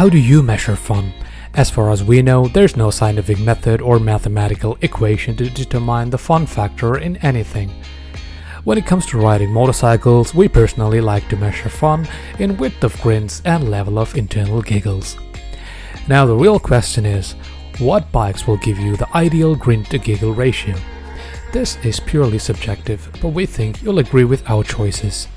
How do you measure fun? As far as we know, there's no scientific method or mathematical equation to determine the fun factor in anything. When it comes to riding motorcycles, we personally like to measure fun in width of grins and level of internal giggles. Now the real question is, what bikes will give you the ideal grin to giggle ratio? This is purely subjective, but we think you'll agree with our choices.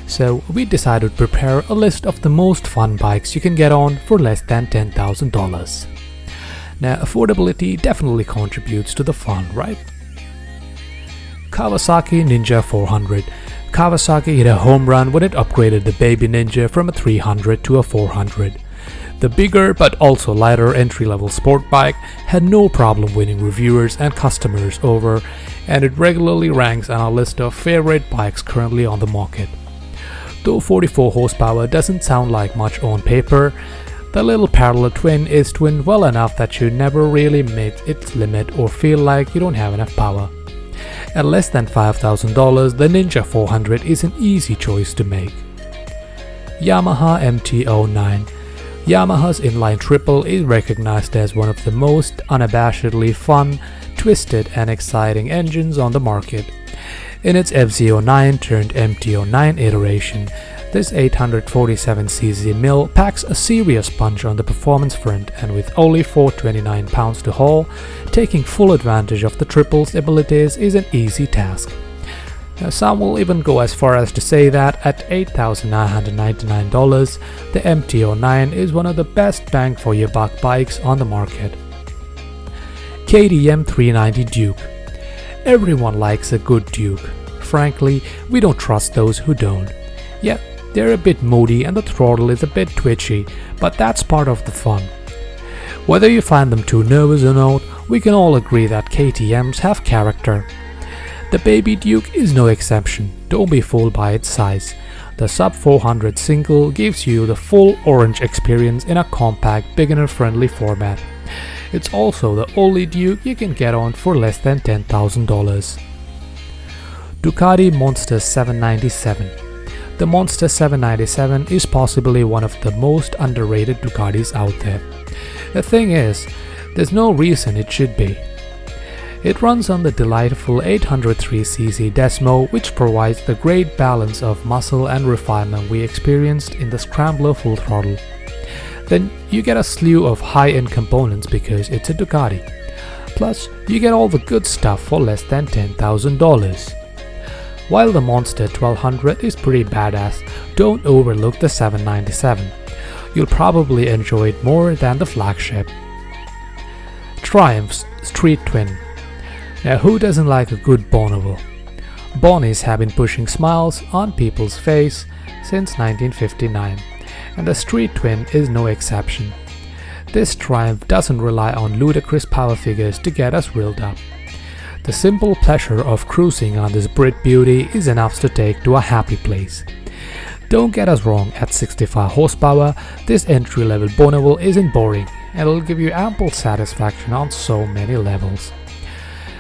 So we decided to prepare a list of the most fun bikes you can get on for less than $10,000. Now affordability definitely contributes to the fun, right? Kawasaki Ninja 400. Kawasaki hit a home run when it upgraded the baby Ninja from a 300 to a 400. The bigger but also lighter entry-level sport bike had no problem winning reviewers and customers over, and it regularly ranks on our list of favorite bikes currently on the market. Though 44 horsepower doesn't sound like much on paper, the little parallel twin is twinned well enough that you never really meet its limit or feel like you don't have enough power. At less than $5,000, the Ninja 400 is an easy choice to make. Yamaha MT09. Yamaha's inline triple is recognized as one of the most unabashedly fun, twisted and exciting engines on the market. In its FZ09 turned MT09 iteration, this 847cc mill packs a serious punch on the performance front, and with only 429 pounds to haul, taking full advantage of the triple's abilities is an easy task. Now, some will even go as far as to say that at $8,999, the MT09 is one of the best bang for your buck bikes on the market. KTM 390 Duke. Everyone likes a good Duke. Frankly, we don't trust those who don't. Yeah, they're a bit moody and the throttle is a bit twitchy, but that's part of the fun. Whether you find them too nervous or not, we can all agree that KTMs have character. The baby Duke is no exception, don't be fooled by its size. The sub 400 single gives you the full orange experience in a compact, beginner-friendly format. It's also the only Duke you can get on for less than $10,000. Ducati Monster 797. The Monster 797 is possibly one of the most underrated Ducatis out there. The thing is, there's no reason it should be. It runs on the delightful 803cc Desmo, which provides the great balance of muscle and refinement we experienced in the Scrambler full throttle. Then you get a slew of high-end components because it's a Ducati. Plus, you get all the good stuff for less than $10,000. While the Monster 1200 is pretty badass, don't overlook the 797. You'll probably enjoy it more than the flagship. Triumph's Street Twin. Now who doesn't like a good Bonneville? Bonnies have been pushing smiles on people's face since 1959, and the Street Twin is no exception. This Triumph doesn't rely on ludicrous power figures to get us reeled up. The simple pleasure of cruising on this Brit beauty is enough to take to a happy place. Don't get us wrong, at 65 horsepower, this entry-level Bonneville isn't boring and it'll give you ample satisfaction on so many levels.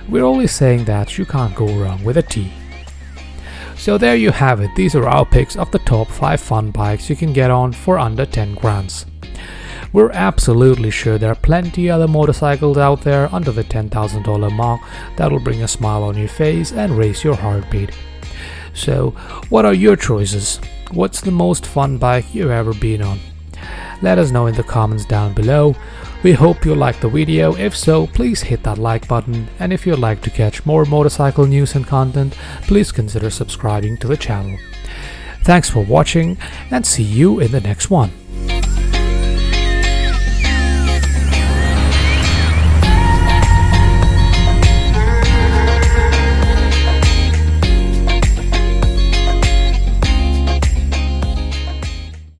We're only saying that you can't go wrong with a T. So there you have it, these are our picks of the top 5 fun bikes you can get on for under 10 grand. We're absolutely sure there are plenty other motorcycles out there under the $10,000 mark that'll bring a smile on your face and raise your heartbeat. So, what are your choices? What's the most fun bike you've ever been on? Let us know in the comments down below. We hope you liked the video. If so, please hit that like button, and if you'd like to catch more motorcycle news and content, please consider subscribing to the channel. Thanks for watching, and see you in the next one.